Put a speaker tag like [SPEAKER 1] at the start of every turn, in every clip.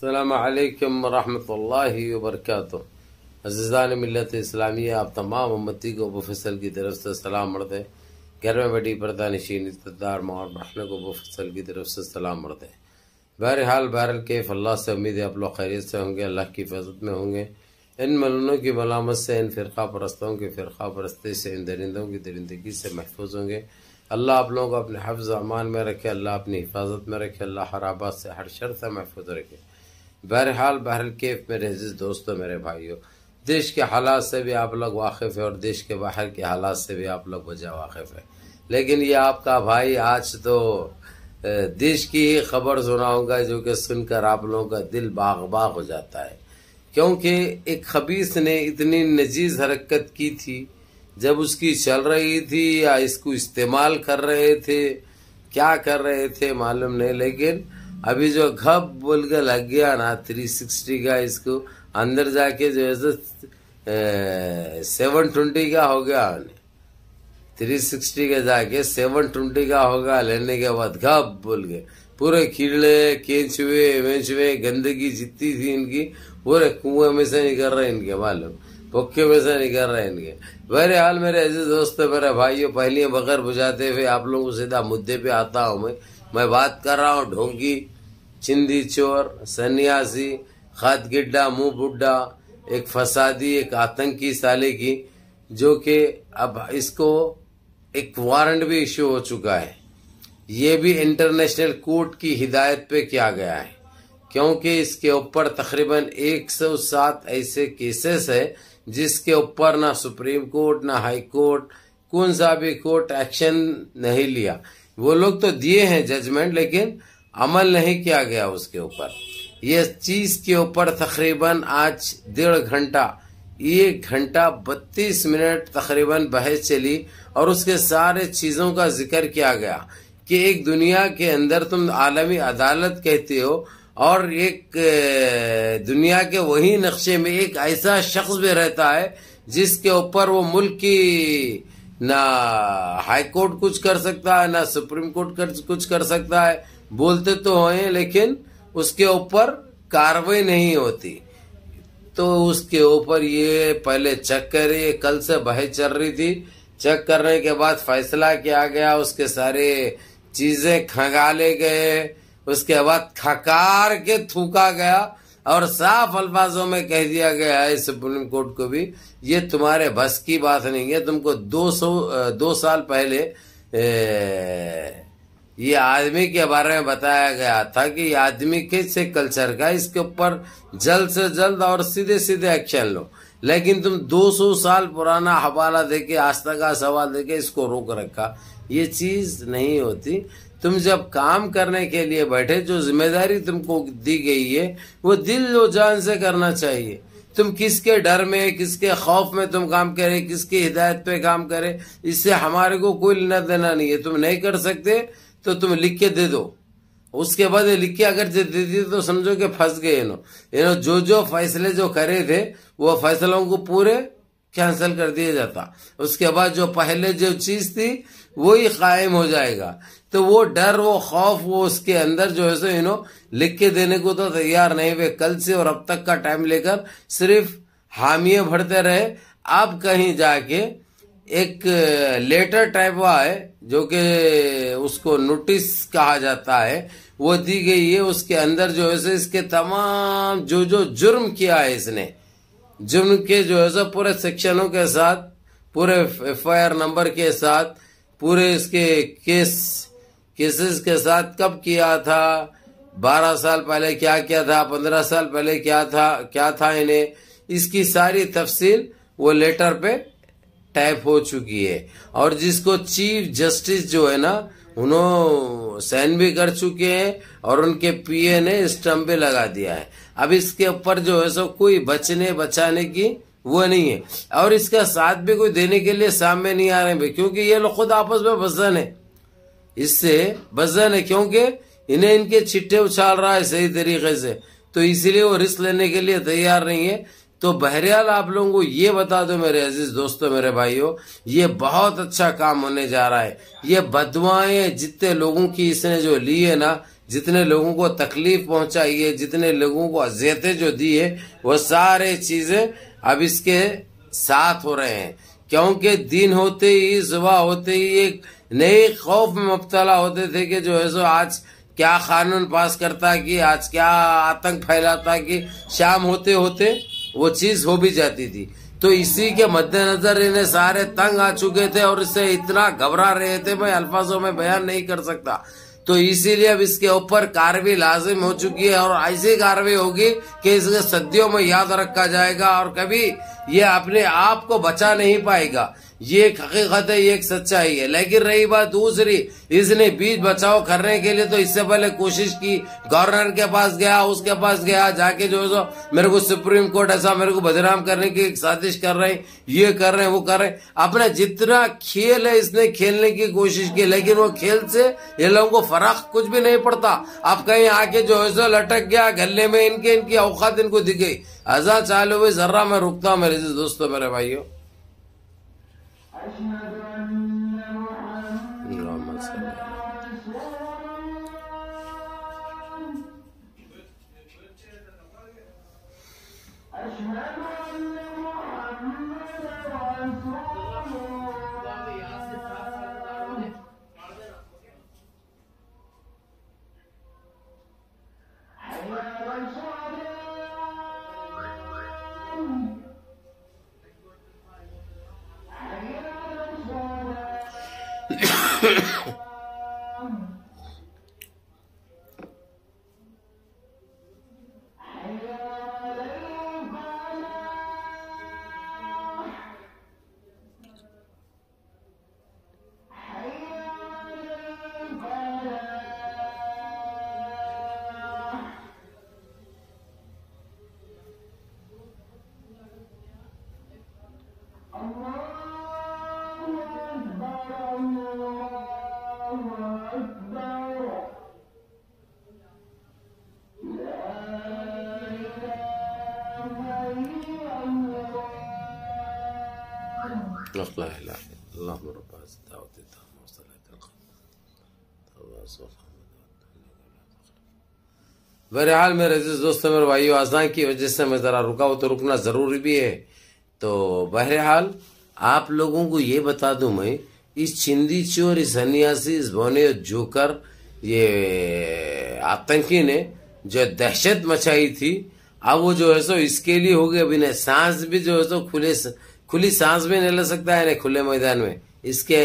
[SPEAKER 1] السلام علیکم ورحمۃ اللہ وبرکاتہ۔ عزیزان ملت اسلامیہ، آپ تمام امتی کو ابو فصل کی طرف سے سلام مرد ہے۔ گھر میں بیٹھی پردہ نشین اقتدار ماں اور بہنوں کو ابو فصل کی طرف سے سلام مرد ہے۔ بہرحال کیف اللہ سے امید ہے آپ لوگ خیریت سے ہوں گے، اللہ کی حفاظت میں ہوں گے، ان ملونوں کی ملامت سے، ان فرقہ پرستوں کی فرقہ پرستی سے، ان درندوں کی درندگی سے محفوظ ہوں گے۔ اللہ آپ لوگوں کو اپنے حفظ امان میں رکھے، اللہ اپنی حفاظت میں رکھے، اللہ ہر آباد سے ہر شر سے محفوظ رکھے۔ بہرحال کیف میرے عزیز دوستوں، میرے بھائیوں، دیش کے حالات سے بھی آپ لوگ واقف ہیں اور دیش کے باہر کے حالات سے بھی آپ لوگ وجہ واقف ہیں، لیکن یہ آپ کا بھائی آج تو دیش کی ہی خبر سناؤں گا جو کہ سن کر آپ لوگوں کا دل باغ باغ ہو جاتا ہے، کیونکہ ایک خبیث نے اتنی نجیز حرکت کی تھی جب اس کی چل رہی تھی، یا اس کو استعمال کر رہے تھے، کیا کر رہے تھے معلوم نہیں، لیکن ابھی جو گھب بول کے لگ گیا نا 360 کا، اس کو اندر جا کے جو ہے 720 کا ہو گیا، 360 کا جا کے 720 کا ہوگا، لینے کے بعد گھب بول گئے، پورے کیڑے کینچوے وینچوے گندگی جتنی تھی ان کی پورے کنویں میں سے نکل رہے، ان کے معلوم پکے میں سے نکل رہے ان کے۔ بہرحال میرے عزیز دوستو، میرے بھائیوں، پہلے بغیر بجھاتے ہوئے آپ لوگوں کو سیدھا مدے پہ آتا ہوں میں بات کر رہا ہوں ڈھونگی، چندی چور، سنیاسی، خط گڈا، منہ بڈھا، ایک فسادی، ایک آتنکی سالے کی، جو کہ اب اس کو ایک وارنٹ بھی ایشو ہو چکا ہے۔ یہ بھی انٹرنیشنل کورٹ کی ہدایت پہ کیا گیا ہے، کیونکہ اس کے اوپر تقریباً 107 ایسے کیسز ہے جس کے اوپر نہ سپریم کورٹ نہ ہائی کورٹ کون سا بھی کورٹ ایکشن نہیں لیا۔ وہ لوگ تو دیے ہیں ججمنٹ، لیکن عمل نہیں کیا گیا اس کے اوپر۔ یہ چیز کے اوپر تقریباً آج 1.5 گھنٹہ 1 گھنٹہ 32 منٹ تقریباً بحث چلی، اور اس کے سارے چیزوں کا ذکر کیا گیا کہ ایک دنیا کے اندر تم عالمی عدالت کہتے ہو، اور ایک دنیا کے وہی نقشے میں ایک ایسا شخص بھی رہتا ہے جس کے اوپر وہ ملک کی نہ ہائی کورٹ کچھ کر سکتا ہے نہ سپریم کورٹ کچھ کر سکتا ہے، بولتے تو ہیں لیکن اس کے اوپر کاروائی نہیں ہوتی۔ تو اس کے اوپر یہ پہلے چیک کرے، کل سے بحث چل رہی تھی، چیک کرنے کے بعد فیصلہ کیا گیا، اس کے سارے چیزیں کھنگالے گئے، اس کے بعد کھکار کے تھوکا گیا، اور صاف الفاظوں میں کہہ دیا گیا ہے سپریم کورٹ کو بھی، یہ تمہارے بس کی بات نہیں ہے، تم کو 2 سال پہلے یہ آدمی کے بارے میں بتایا گیا تھا کہ یہ آدمی کیسے کلچر کا، اس کے اوپر جلد سے جلد اور سیدھے ایکشن لو، لیکن تم 200 سال پرانا حوالہ دے کے، آستہ کا سوال دے کے اس کو روک رکھا۔ یہ چیز نہیں ہوتی۔ تم جب کام کرنے کے لیے بیٹھے، جو ذمہ داری تم کو دی گئی ہے وہ دل و جان سے کرنا چاہیے۔ تم کس کے ڈر میں، کس کے خوف میں تم کام کرے، کس کی ہدایت پہ کام کرے، اس سے ہمارے کو کوئی لینا دینا نہیں ہے۔ تم نہیں کر سکتے تو تم لکھ کے دے دو، اس کے بعد لکھ کے اگر دے دی تو سمجھو کہ پھنس گئے انہوں جو فیصلے جو کرے تھے وہ فیصلوں کو پورے کینسل کر دیا جاتا، اس کے بعد جو پہلے جو چیز تھی وہی قائم ہو جائے گا۔ تو وہ ڈر، وہ خوف، وہ اس کے اندر جو ہے سو لکھ کے دینے کو تو تیار نہیں ہوئے، کل سے اور اب تک کا ٹائم لے کر صرف حامیے بڑھتے رہے۔ اب کہیں جا کے ایک لیٹر ٹائپ ہوا ہے جو کہ اس کو نوٹس کہا جاتا ہے، وہ دی گئی ہے، اس کے اندر جو ہے اس کے تمام جو جرم کیا ہے اس نے، جرم کے جو ہے پورے سیکشنوں کے ساتھ، پورے FIR نمبر کے ساتھ، پورے اس کے کیسز کے ساتھ، کب کیا تھا، 12 سال پہلے کیا کیا تھا، 15 سال پہلے کیا تھا انہیں، اس کی ساری تفصیل وہ لیٹر پہ ٹائپ ہو چکی ہے، اور جس کو چیف جسٹس جو ہے نا انہوں سائن بھی کر چکے ہیں، اور ان کے PA نے اسٹمپ بھی لگا دیا ہے۔ اب اس کے اوپر جو ہے سو کوئی بچانے کی وہ نہیں ہے، اور اس کا ساتھ بھی کوئی دینے کے لیے سامنے نہیں آ رہے ہیں، کیونکہ یہ لوگ خود آپس میں بزن ہے، اس سے بزن ہے، کیونکہ انہیں ان کے چھٹے اچھال رہا ہے صحیح طریقے سے، تو اسی لیے وہ رسک لینے کے لیے تیار نہیں ہے۔ تو بہرحال آپ لوگوں کو یہ بتا دو میرے عزیز دوستو، میرے بھائیوں، یہ بہت اچھا کام ہونے جا رہا ہے۔ یہ بدوائیں جتنے لوگوں کی اس نے جو لی ہے نا، جتنے لوگوں کو تکلیف پہنچائی ہے، جتنے لوگوں کو اذیتیں جو دی ہے، وہ سارے چیزیں اب اس کے ساتھ ہو رہے ہیں، کیونکہ دن ہوتے ہی، صبح ہوتے ہی ایک نئے خوف میں مبتلا ہوتے تھے کہ جو ہے سو آج کیا قانون پاس کرتا کہ آج کیا آتنک پھیلاتا کہ شام ہوتے ہوتے وہ چیز ہو بھی جاتی تھی۔ تو اسی کے مد نظر انہیں سارے تنگ آ چکے تھے اور اس سے اتنا گھبرا رہے تھے، میں الفاظوں میں بیان نہیں کر سکتا۔ تو اسی لیے اب اس کے اوپر کارروائی لازم ہو چکی ہے، اور ایسی کارروائی ہوگی کہ اس کے صدیوں میں یاد رکھا جائے گا اور کبھی یہ اپنے آپ کو بچا نہیں پائے گا۔ یہ ایک حقیقت ہے، یہ ایک سچائی ہے۔ لیکن رہی بات دوسری، اس نے بیچ بچاؤ کرنے کے لیے تو اس سے پہلے کوشش کی، گورنر کے پاس گیا، اس کے پاس گیا، جا کے جو ہے سو میرے کو سپریم کورٹ ایسا میرے کو بدنام کرنے کی ایک سازش کر رہے ہیں، یہ کر رہے ہیں، وہ کر رہے ہیں۔ اپنا جتنا کھیل ہے اس نے کھیلنے کی کوشش کی، لیکن وہ کھیل سے یہ لوگوں کو فرق کچھ بھی نہیں پڑتا۔ اب کہیں آ کے جو ہے سو لٹک گیا گلے میں، ان کی اوقات ان کو دکھ گئی۔ اذان چالو ہوئی، ذرا میں رکتا ہوں میرے دوستوں، میرے بھائیوں۔ بہرحال میرے عزیز دوستوں، میرے بھائیو، اذان کی وجہ سے میں ذرا رکا ہوں، تو رکنا ضروری بھی ہے۔ تو بہرحال آپ لوگوں کو یہ بتا دوں میں، اس چندی چور، اس سنیاسی، اس بونے جوکر، یہ آتنکی نے جو دہشت مچائی تھی، اب وہ جو ہے سو اس کے لیے ہو گیا، اب انہیں سانس بھی جو ہے سو کھلی سانس بھی نہیں لے سکتا ہے کھلے میدان میں، اس کے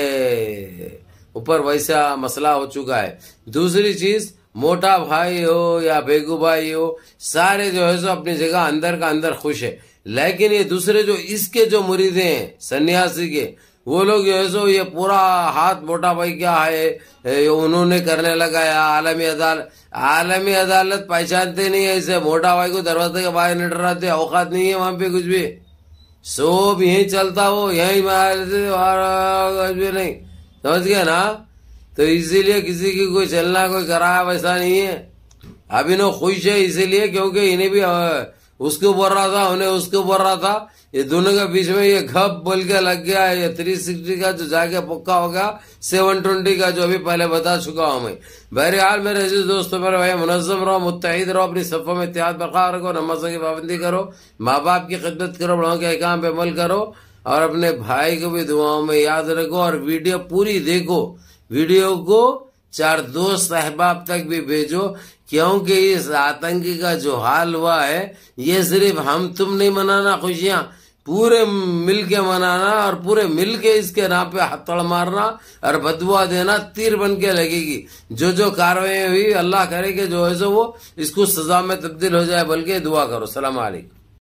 [SPEAKER 1] اوپر ویسا مسئلہ ہو چکا ہے۔ دوسری چیز، موٹا بھائی ہو یا بیگو بھائی ہو، سارے جو ہے سو اپنی جگہ اندر کا اندر خوش ہے، لیکن یہ دوسرے جو اس کے جو مریدیں ہیں سنیاسی کے، وہ لوگ جو ہے سو یہ پورا ہاتھ موٹا بھائی کیا ہے انہوں نے کرنے لگا، یا عالمی عدالت پہچانتے نہیں ہے اسے، موٹا بھائی کو دروازے کے باہر نہیں ڈراتے، اوقات نہیں ہے وہاں پہ کچھ بھی، سب یہیں چلتا ہو، یہیں کچھ بھی نہیں، سمجھ گیا نا؟ تو اسی لیے کسی کی کوئی چلنا کوئی کرایا ویسا نہیں ہے۔ اب انہوں خوش ہے اسی لیے کیونکہ انہیں بھی اس کو بول رہا تھا، انہیں اس کو بول رہا تھا، یہ دونوں کے بیچ میں یہ گھپ بول کے لگ گیا۔ یہ 360 کا جو جا کے پکا ہوگا، 720 کا جو ابھی پہلے بتا چکا ہوں میں۔ بہرحال میرے عزیز دوستوں، میرے بھائی، منظم رہو، متحد رہو، اپنی صفوں میں اتحاد برقرار رکھو، نمازوں کی پابندی کرو، ماں باپ کی خدمت کرو، بڑوں کے احکام پہ عمل کرو، اور اپنے بھائی کو بھی دعاؤں میں یاد رکھو، اور ویڈیو پوری دیکھو، ویڈیو کو 4 دوست احباب تک بھی بھیجو، کیونکہ اس آتنکی کا جو حال ہوا ہے، یہ صرف ہم تم نہیں منانا خوشیاں، پورے مل کے منانا، اور پورے مل کے اس کے نام پہ ہتھڑ مارنا اور بدوا دینا تیر بن کے لگے گی۔ جو کاروائی ہوئی، اللہ کرے کہ جو ہے سو وہ اس کو سزا میں تبدیل ہو جائے، بلکہ دعا کرو۔ السلام علیکم۔